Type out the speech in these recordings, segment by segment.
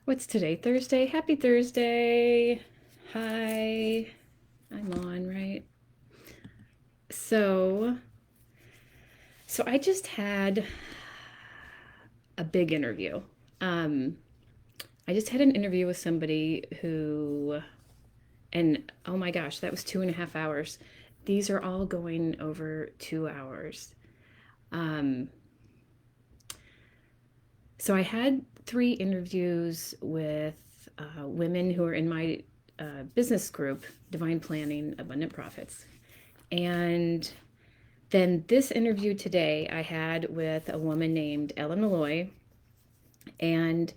What's today? Thursday? Happy Thursday. Hi. I'm on, right? So, so I just had a big interview. Um, I just had an interview with somebody who, and oh my gosh, that was 2.5 hours. These are all going over 2 hours. Um, so I had three interviews with women who are in my business group, Divine Planning Abundant Profits. And then this interview today I had with a woman named Ellen Malloy, and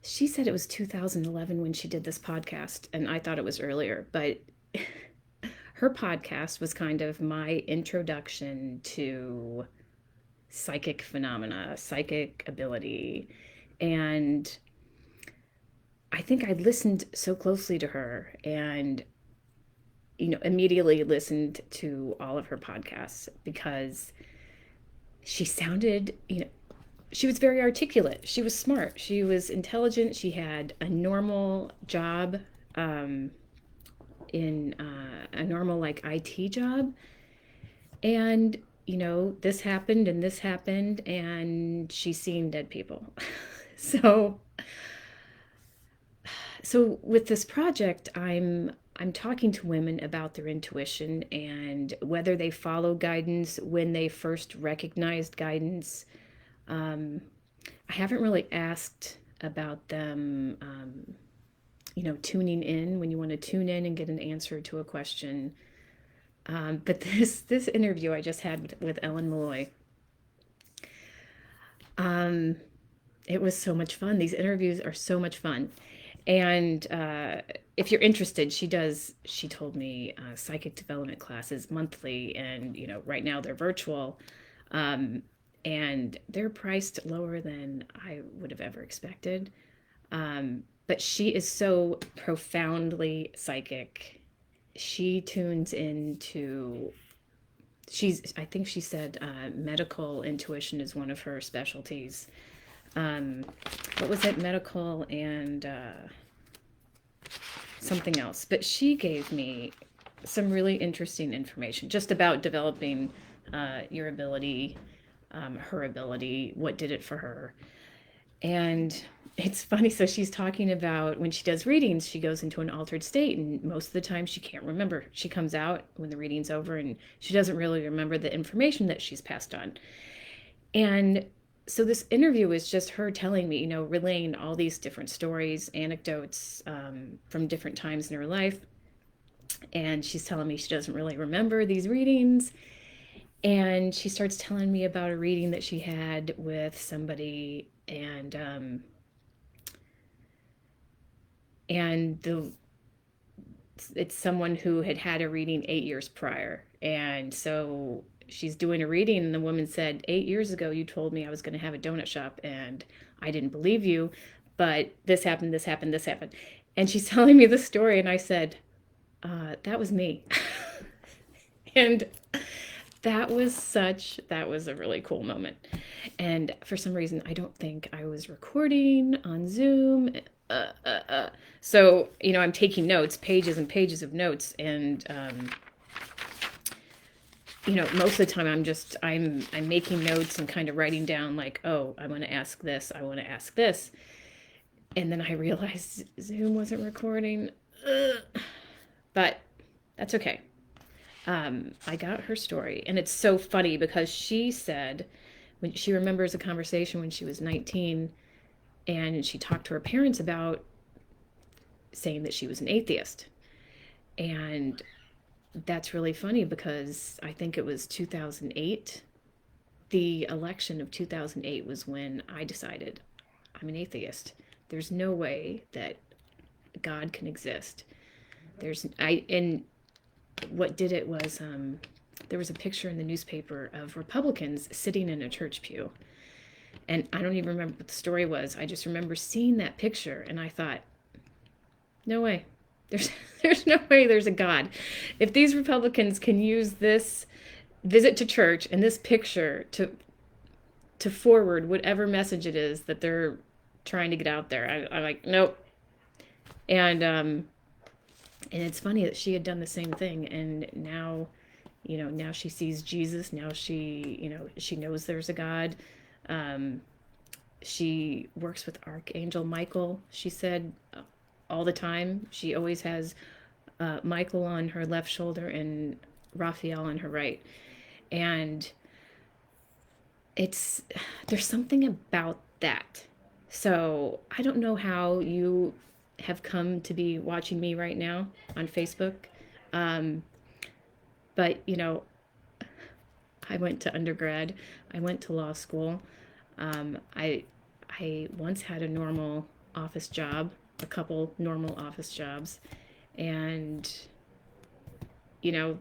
she said it was 2011 when she did this podcast, and I thought it was earlier, but her podcast was kind of my introduction to psychic phenomena, psychic ability, and I think I listened so closely to her and immediately listened to all of her podcasts because she sounded, she was very articulate. She was smart. She was intelligent. She had a normal job, um, in a normal like IT job. And, this happened and this happened, and she's seeing dead people. so, so with this project, I'm talking to women about their intuition and whether they follow guidance, when they first recognized guidance. Um, I haven't really asked about them, tuning in when you want to tune in and get an answer to a question. But this interview I just had with Ellen Malloy, um, it was so much fun. These interviews are so much fun. And if you're interested, she told me psychic development classes monthly. And, right now they're virtual. Um, and they're priced lower than I would have ever expected. But she is so profoundly psychic. She tunes into, I think she said medical intuition is one of her specialties. Um, what was it? Medical and something else. But she gave me some really interesting information just about developing your ability, her ability, what did it for her. And it's funny. So she's talking about when she does readings, she goes into an altered state, and most of the time she can't remember. She comes out when the reading's over and she doesn't really remember the information that she's passed on. And so this interview is just her telling me, relaying all these different stories, anecdotes from different times in her life. And she's telling me she doesn't really remember these readings. And she starts telling me about a reading that she had with somebody, and it's someone who had had a reading 8 years prior. And so she's doing a reading, and the woman said, 8 years ago, you told me I was going to have a donut shop, and I didn't believe you, but this happened, this happened, this happened. And she's telling me the story, and I said, that was me. And that was a really cool moment. And for some reason, I don't think I was recording on Zoom. Uh, uh, uh. So, I'm taking notes, pages and pages of notes. And, most of the time I'm making notes and kind of writing down like, oh, I want to ask this. I want to ask this. And then I realized Zoom wasn't recording. But that's okay. I got her story, and it's so funny because she said when she remembers a conversation when she was 19, and she talked to her parents about saying that she was an atheist. And that's really funny because I think it was 2008. The election of 2008 was when I decided I'm an atheist. There's no way that God can exist. And what did it was there was a picture in the newspaper of Republicans sitting in a church pew. And I don't even remember what the story was. I just remember seeing that picture and I thought, no way. There's there's no way there's a God. If these Republicans can use this visit to church and this picture to forward whatever message it is that they're trying to get out there. I'm like, nope. And it's funny that she had done the same thing, and now, now she sees Jesus. Now she knows there's a God. Um, she works with Archangel Michael. She said all the time. She always has Michael on her left shoulder and Raphael on her right, and it's there's something about that. So I don't know how you have come to be watching me right now on Facebook. Um, but I went to undergrad. I went to law school. I once had a normal office job, a couple normal office jobs, and you know,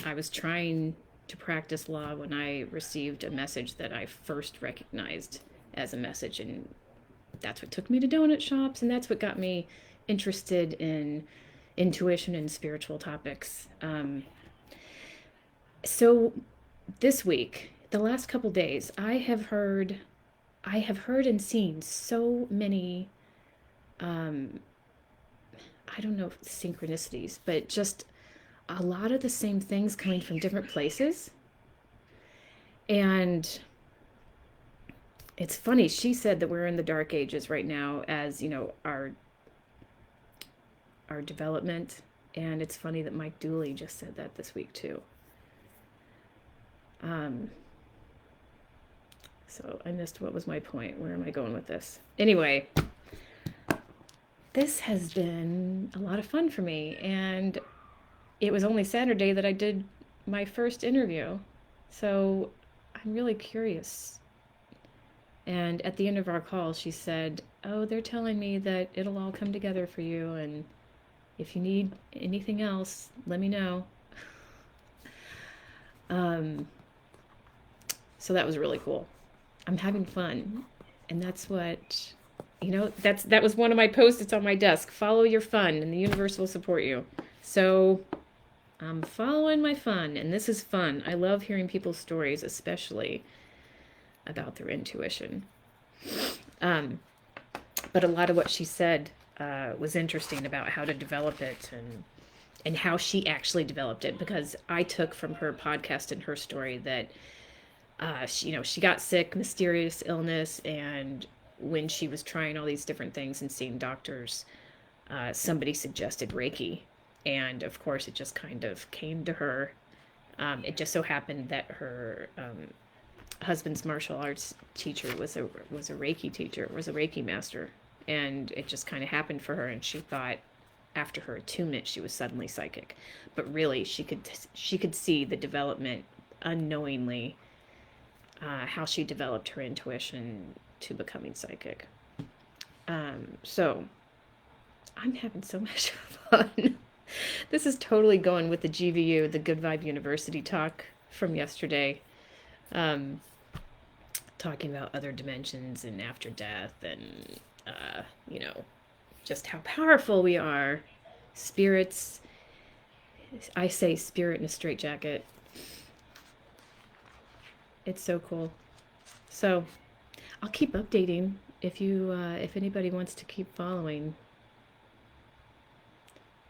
I was trying to practice law when I received a message that I first recognized as a message, and that's what took me to donut shops, and that's what got me interested in intuition and spiritual topics. So this week, the last couple days, I have heard and seen so many, um, I don't know if it's synchronicities, but just a lot of the same things coming from different places. And it's funny, she said that we're in the dark ages right now as, our development. And it's funny that Mike Dooley just said that this week too. Um, so I missed what was my point. Where am I going with this? Anyway, this has been a lot of fun for me, and it was only Saturday that I did my first interview. So I'm really curious. And at the end of our call, she said, "Oh, they're telling me that it'll all come together for you, and if you need anything else, let me know." Um, so that was really cool. I'm having fun, and that's what, that was one of my post-its on my desk. Follow your fun, and the universe will support you. So I'm following my fun, and this is fun. I love hearing people's stories, especially about their intuition. Um, but a lot of what she said was interesting about how to develop it, and how she actually developed it, because I took from her podcast and her story that she got sick, mysterious illness, and when she was trying all these different things and seeing doctors, somebody suggested Reiki, and of course it just kind of came to her. It just so happened that her husband's martial arts teacher was a Reiki teacher, was a Reiki master, and it just kind of happened for her, and she thought after her attunement she was suddenly psychic, but really she could see the development unknowingly, how she developed her intuition to becoming psychic. So I'm having so much fun. This is totally going with the GVU, the Good Vibe University talk from yesterday. Talking about other dimensions and after death, and just how powerful we are. Spirits. I say spirit in a straitjacket. It's so cool. So I'll keep updating if anybody wants to keep following.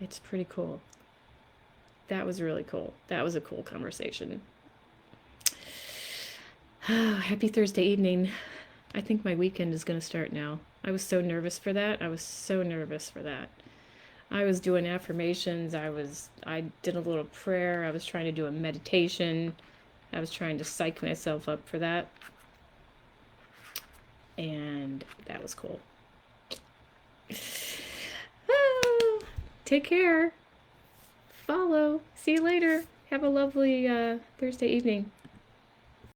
It's pretty cool. That was really cool. That was a cool conversation. Happy Thursday evening. I think my weekend is going to start now. I was so nervous for that. I was doing affirmations. I did a little prayer. I was trying to do a meditation. I was trying to psych myself up for that. And that was cool. Take care. Follow. See you later. Have a lovely Thursday evening.